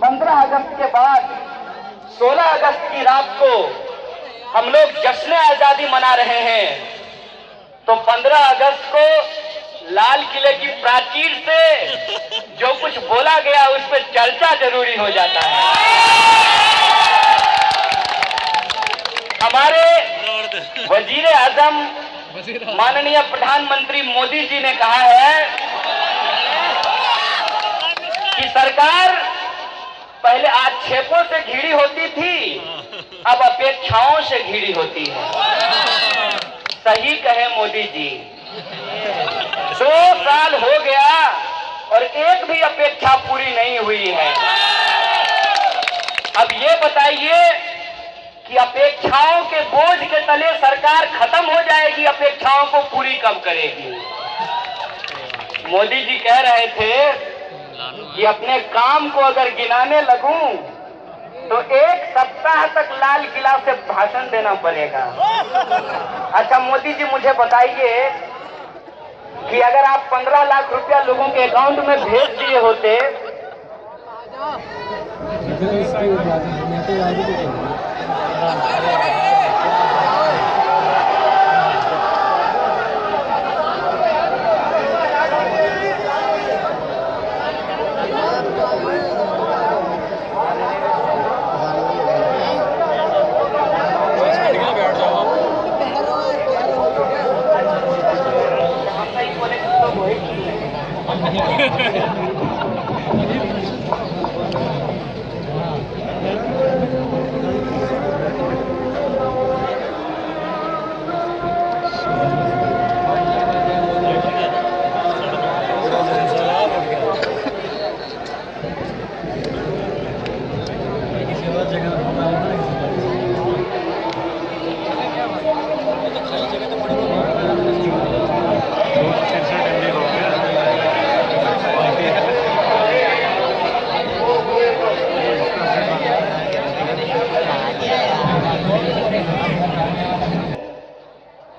15 अगस्त के बाद 16 अगस्त की रात को हम लोग जश्न आजादी मना रहे हैं, तो 15 अगस्त को लाल किले की प्राचीर से जो कुछ बोला गया उस पर चर्चा जरूरी हो जाता है। हमारे वजीर आजम माननीय प्रधानमंत्री मोदी जी ने कहा है कि सरकार पहले आक्षेपों से घिरी होती थी, अब अपेक्षाओं से घिरी होती है। सही कहे मोदी जी, 2 साल हो गया और एक भी अपेक्षा पूरी नहीं हुई है। अब ये बताइए कि अपेक्षाओं के बोझ के तले सरकार खत्म हो जाएगी, अपेक्षाओं को पूरी कब करेगी? मोदी जी कह रहे थे कि अपने काम को अगर गिनाने लगूं तो 1 सप्ताह तक लाल किला से भाषण देना पड़ेगा। अच्छा मोदी जी, मुझे बताइए कि अगर आप 15 लाख रुपया लोगों के अकाउंट में भेज दिए होते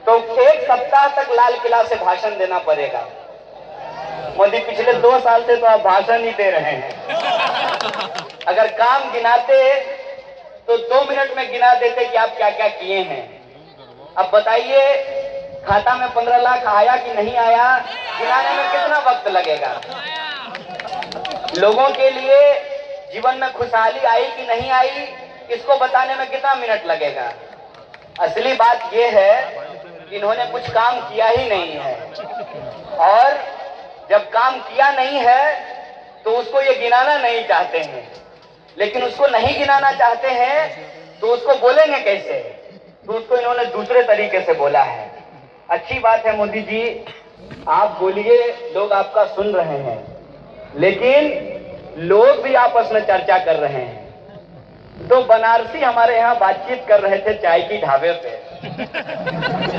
तो 1 सप्ताह तक लाल किला से भाषण देना पड़ेगा। मोदी, पिछले 2 साल से तो आप भाषण ही दे रहे हैं। अगर काम गिनाते तो 2 मिनट में गिना देते कि आप क्या क्या किए हैं। अब बताइए खाता में 15 लाख आया कि नहीं आया, गिनाने में कितना वक्त लगेगा? लोगों के लिए जीवन में खुशहाली आई कि नहीं आई, इसको बताने में कितना मिनट लगेगा? असली बात यह है कि इन्होंने कुछ काम किया ही नहीं है, और जब काम किया नहीं है तो उसको ये गिनाना नहीं चाहते हैं। लेकिन उसको नहीं गिनाना चाहते हैं तो उसको बोलेंगे कैसे? तो उसको इन्होंने दूसरे तरीके से बोला है। अच्छी बात है मोदी जी, आप बोलिए, लोग आपका सुन रहे हैं, लेकिन लोग भी आपस में चर्चा कर रहे हैं। तो बनारसी हमारे यहाँ बातचीत कर रहे थे चाय की ढाबे पे,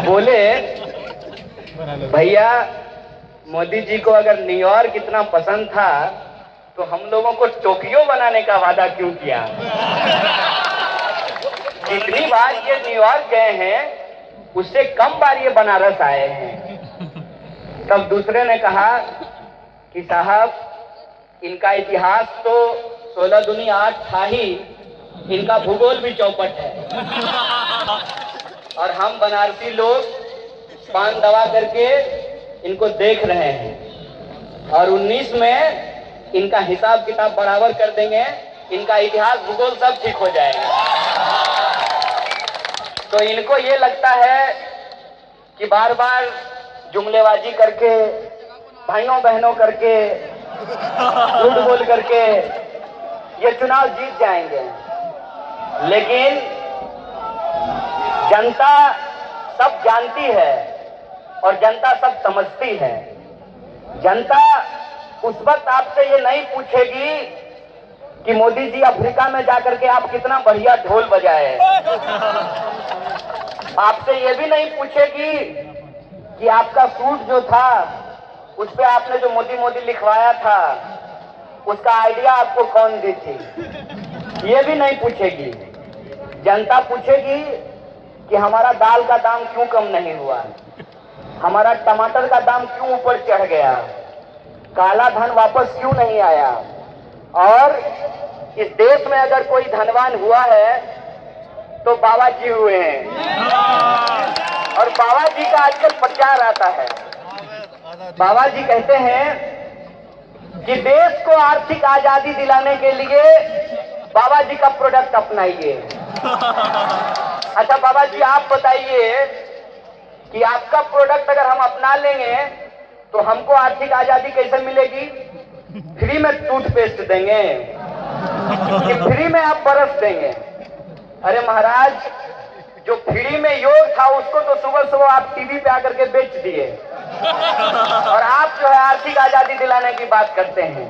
बोले भैया मोदी जी को अगर न्यूयॉर्क इतना पसंद था तो हम लोगों को टोक्यो बनाने का वादा क्यों किया? जितनी बार ये न्यूयॉर्क गए हैं उससे कम बार ये बनारस आए हैं। तब दूसरे ने कहा कि साहब इनका इतिहास तो 16 दूनी 8 था ही, इनका भूगोल भी चौपट है, और हम बनारसी लोग पान दबा करके इनको देख रहे हैं, और 19 में इनका हिसाब किताब बराबर कर देंगे, इनका इतिहास भूगोल सब ठीक हो जाएगा। तो इनको ये लगता है कि बार बार जुमलेबाजी करके, भाइयों बहनों करके, झूठ बोल करके ये चुनाव जीत जाएंगे। लेकिन जनता सब जानती है और जनता सब समझती है। जनता उस वक्त आपसे ये नहीं पूछेगी कि मोदी जी अफ्रीका में जाकर के आप कितना बढ़िया ढोल बजाए। आपसे ये भी नहीं पूछेगी कि आपका सूट जो था उस पे आपने जो मोदी मोदी लिखवाया था उसका आइडिया आपको कौन दी थी, ये भी नहीं पूछेगी। जनता पूछेगी कि हमारा दाल का दाम क्यों कम नहीं हुआ, हमारा टमाटर का दाम क्यों ऊपर चढ़ गया, काला धन वापस क्यों नहीं आया, और इस देश में अगर कोई धनवान हुआ है तो बाबा जी हुए हैं। और बाबा जी का आजकल प्रचार आता है। बाबा जी कहते हैं कि देश को आर्थिक आजादी दिलाने के लिए बाबा जी का प्रोडक्ट अपनाइए। अच्छा बाबा जी आप बताइए कि आपका प्रोडक्ट अगर हम अपना लेंगे तो हमको आर्थिक आजादी कैसे मिलेगी? फ्री में टूथपेस्ट देंगे कि फ्री में आप बरस देंगे? अरे महाराज, जो फ्री में योग था उसको तो सुबह सुबह आप टीवी पे आकर के बेच दिए और आप जो है आर्थिक आजादी दिलाने की बात करते हैं।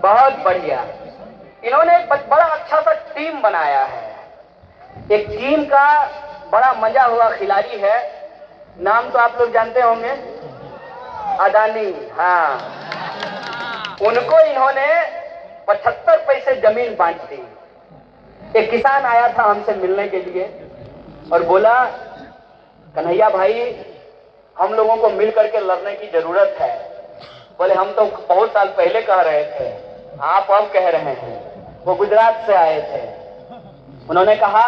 बहुत बढ़िया। इन्होंने एक बड़ा अच्छा सा टीम बनाया है। एक टीम का बड़ा मजा हुआ खिलाड़ी है, नाम तो आप लोग जानते होंगे, अदानी। हाँ, उनको इन्होंने 75 पैसे जमीन बांट दी। एक किसान आया था हमसे मिलने के लिए और बोला, कन्हैया भाई हम लोगों को मिल करके लड़ने की जरूरत है। बोले हम तो बहुत साल पहले कह रहे थे, आप अब कह रहे हैं। वो गुजरात से आए थे। उन्होंने कहा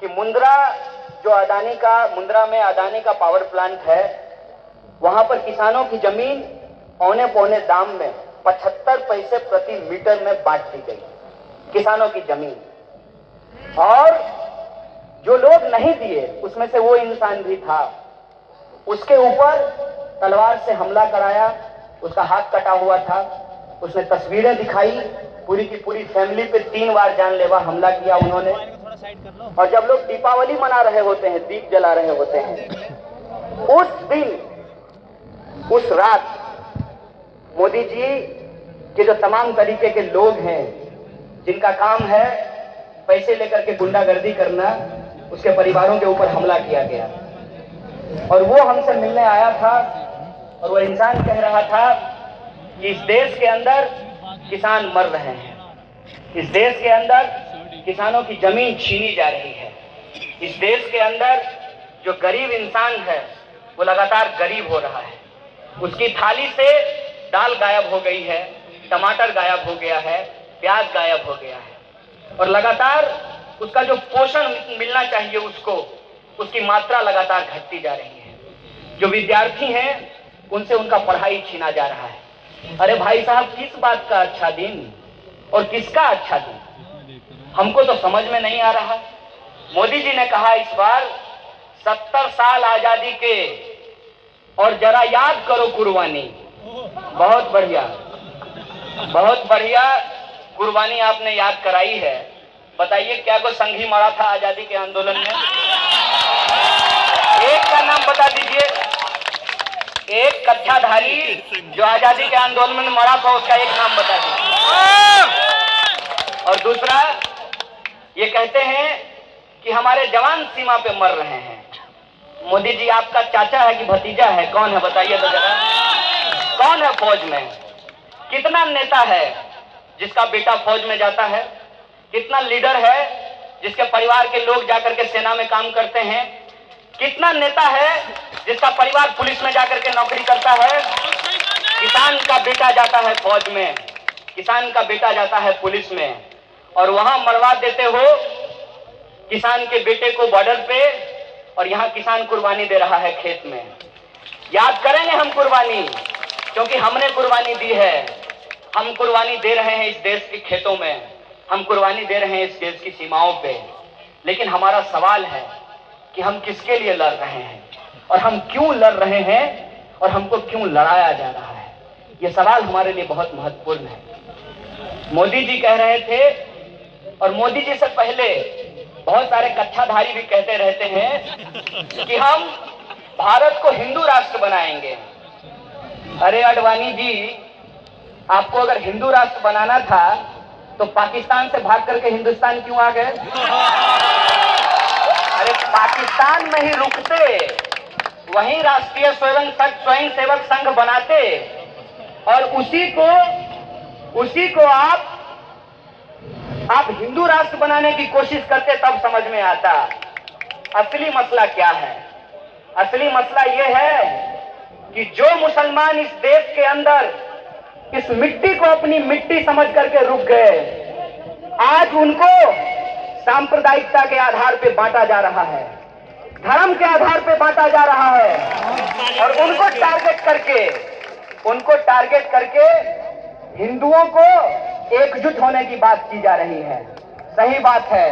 कि मुंद्रा मुंद्रा में अदानी का पावर प्लांट है, वहां पर किसानों की जमीन औने पौने दाम में 75 पैसे प्रति मीटर में बांट दी गई किसानों की जमीन। और जो लोग नहीं दिए उसमें से वो इंसान भी था, उसके ऊपर तलवार से हमला कराया, उसका हाथ कटा हुआ था। उसने तस्वीरें दिखाई, पूरी की पूरी फैमिली पे 3 बार जानलेवा हमला किया उन्होंने। और जब लोग दीपावली मना रहे होते हैं, दीप जला रहे होते हैं, उस दिन उस रात मोदी जी के जो तमाम तरीके के लोग हैं जिनका काम है पैसे लेकर के गुंडागर्दी करना, उसके परिवारों के ऊपर हमला किया गया। और वो हमसे मिलने आया था और वो इंसान कह रहा था कि इस देश के अंदर किसान मर रहे हैं, इस देश के अंदर किसानों की जमीन छीनी जा रही है, इस देश के अंदर जो गरीब इंसान है वो लगातार गरीब हो रहा है। उसकी थाली से दाल गायब हो गई है, टमाटर गायब हो गया है, प्याज गायब हो गया है। और लगातार उसका जो पोषण मिलना चाहिए उसको, उसकी मात्रा लगातार घटती जा रही है। जो विद्यार्थी हैं उनसे उनका पढ़ाई छीना जा रहा है। अरे भाई साहब, किस बात का अच्छा दिन और किसका अच्छा दिन, हमको तो समझ में नहीं आ रहा। मोदी जी ने कहा इस बार 70 साल आजादी के और जरा याद करो कुर्बानी। बहुत बढ़िया, बहुत बढ़िया कुर्बानी आपने याद कराई है। बताइए क्या कोई संघी मरा था आजादी के आंदोलन में? एक का नाम बता दीजिए। एक कच्छाधारी जो आजादी के आंदोलन में मरा था उसका एक नाम बता दीजिए। और दूसरा, ये कहते हैं कि हमारे जवान सीमा पे मर रहे हैं। मोदी जी आपका चाचा है कि भतीजा है? कौन है बताइए तो जरा। कौन है फौज में? कितना नेता है जिसका बेटा फौज में जाता है? कितना लीडर है जिसके परिवार के लोग जाकर के सेना में काम करते हैं? कितना नेता है जिसका परिवार पुलिस में जाकर के नौकरी करता है? किसान का बेटा जाता है फौज में, किसान का बेटा जाता है पुलिस में, और वहां मरवा देते हो किसान के बेटे को बॉर्डर पे, और यहाँ किसान कुर्बानी दे रहा है खेत में। याद करेंगे हम कुर्बानी, क्योंकि हमने कुर्बानी दी है। हम कुर्बानी दे रहे हैं इस देश के खेतों में, हम कुर्बानी दे रहे हैं इस देश की सीमाओं पे। लेकिन हमारा सवाल है कि हम किसके लिए लड़ रहे हैं और हम क्यों लड़ रहे हैं और हमको क्यों लड़ाया जा रहा है? ये सवाल हमारे लिए बहुत महत्वपूर्ण है। मोदी जी कह रहे थे, और मोदी जी से पहले बहुत सारे कच्छाधारी भी कहते रहते हैं कि हम भारत को हिंदू राष्ट्र बनाएंगे। अरे अडवाणी जी, आपको अगर हिंदू राष्ट्र बनाना था तो पाकिस्तान से भाग करके हिंदुस्तान क्यों आ गए? अरे पाकिस्तान में ही रुकते, वहीं राष्ट्रीय स्वयंसेवक संघ बनाते और उसी को आप हिंदू राष्ट्र बनाने की कोशिश करते, तब समझ में आता असली मसला क्या है। असली मसला यह है कि जो मुसलमान इस देश के अंदर इस मिट्टी को अपनी मिट्टी समझ करके रुक गए। आज उनको सांप्रदायिकता के आधार पे बांटा जा रहा है, धर्म के आधार पे बांटा जा रहा है और उनको टारगेट करके हिंदुओं को एकजुट होने की बात की जा रही है। सही बात है,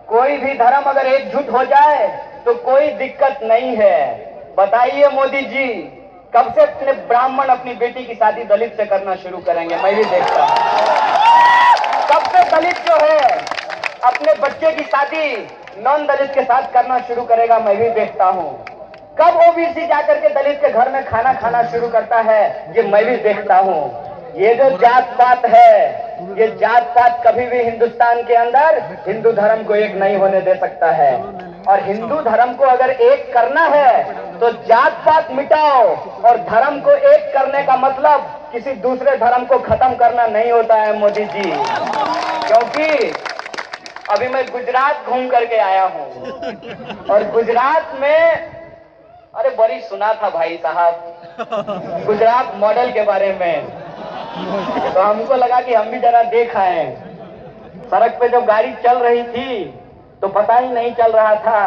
कोई भी धर्म अगर एकजुट हो जाए तो कोई दिक्कत नहीं है। बताइए मोदी जी, कब से अपने ब्राह्मण अपनी बेटी की शादी दलित से करना शुरू करेंगे? मैं भी देखता हूं। कब से दलित जो है अपने बच्चे की शादी नॉन दलित के साथ करना शुरू करेगा? मैं भी देखता हूं। कब ओबीसी जाकर के दलित के घर में खाना खाना शुरू करता है? ये मैं भी देखता हूं। ये जो जात पात है, ये जात पात कभी भी हिंदुस्तान के अंदर हिंदू धर्म को एक नहीं होने दे सकता है। और हिंदू धर्म को अगर एक करना है तो जात पात मिटाओ, और धर्म को एक करने का मतलब किसी दूसरे धर्म को खत्म करना नहीं होता है मोदी जी। क्योंकि अभी मैं गुजरात घूम करके आया हूं और गुजरात में अरे बड़ी सुना था भाई साहब गुजरात मॉडल के बारे में, तो हमको लगा कि हम भी जरा देख आए। सड़क पे जब गाड़ी चल रही थी तो पता ही नहीं चल रहा था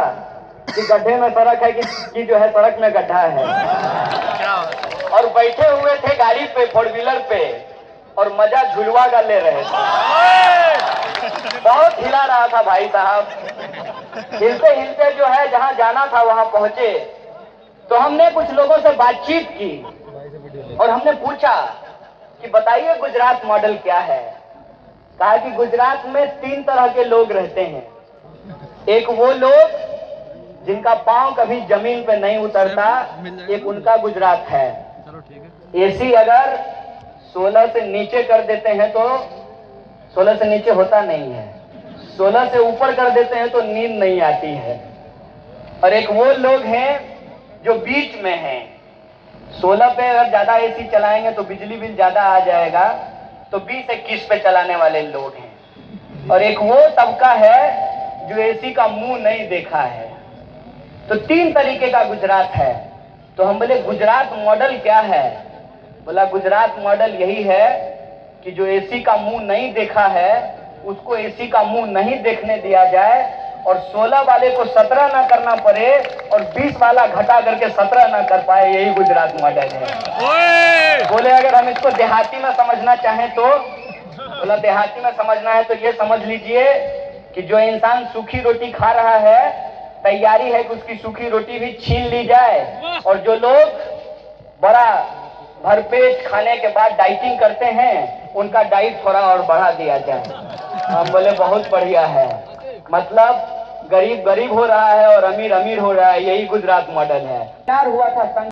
कि गड्ढे में सड़क है कि जो है सड़क में गड्ढा है। और बैठे हुए थे गाड़ी पे, फोर व्हीलर पे, और मजा झुलवा का ले रहे थे। बहुत हिला रहा था भाई साहब। हिलते हिलते जो है जहां जाना था वहां पहुंचे तो हमने कुछ लोगों से बातचीत की और हमने पूछा कि बताइए गुजरात मॉडल क्या है। कहा कि गुजरात में 3 तरह के लोग रहते हैं। एक वो लोग जिनका पांव कभी जमीन पे नहीं उतरता, एक उनका गुजरात है। एसी अगर 16 से नीचे कर देते हैं तो 16 से नीचे होता नहीं है, 16 से ऊपर कर देते हैं तो नींद नहीं आती है। और एक वो लोग हैं जो बीच में हैं, 16 पे अगर ज्यादा एसी चलाएंगे तो बिजली बिल ज्यादा आ जाएगा, तो 20-21 पे चलाने वाले लोग हैं। और एक वो तबका है जो एसी का मुंह नहीं देखा है। तो 3 तरीके का गुजरात है। तो हम बोले गुजरात मॉडल क्या है? बोला गुजरात मॉडल यही है कि जो एसी का मुंह नहीं देखा है उसको एसी का मुंह नहीं देखने दिया जाए, और 16 वाले को 17 ना करना पड़े और 20 वाला घटा करके 17 ना कर पाए। यही गुजरात मॉडल है। बोले अगर हम इसको देहाती में समझना चाहें तो? बोला देहाती में समझना है तो ये समझ लीजिए कि जो इंसान सूखी रोटी खा रहा है, तैयारी है कि उसकी सूखी रोटी भी छीन ली जाए, और जो लोग बड़ा भरपेट खाने के बाद डाइटिंग करते हैं उनका डाइट थोड़ा और बढ़ा दिया जाए। हम बोले बहुत बढ़िया है, मतलब गरीब गरीब हो रहा है और अमीर अमीर हो रहा है। यही गुजरात मॉडल है। हुआ था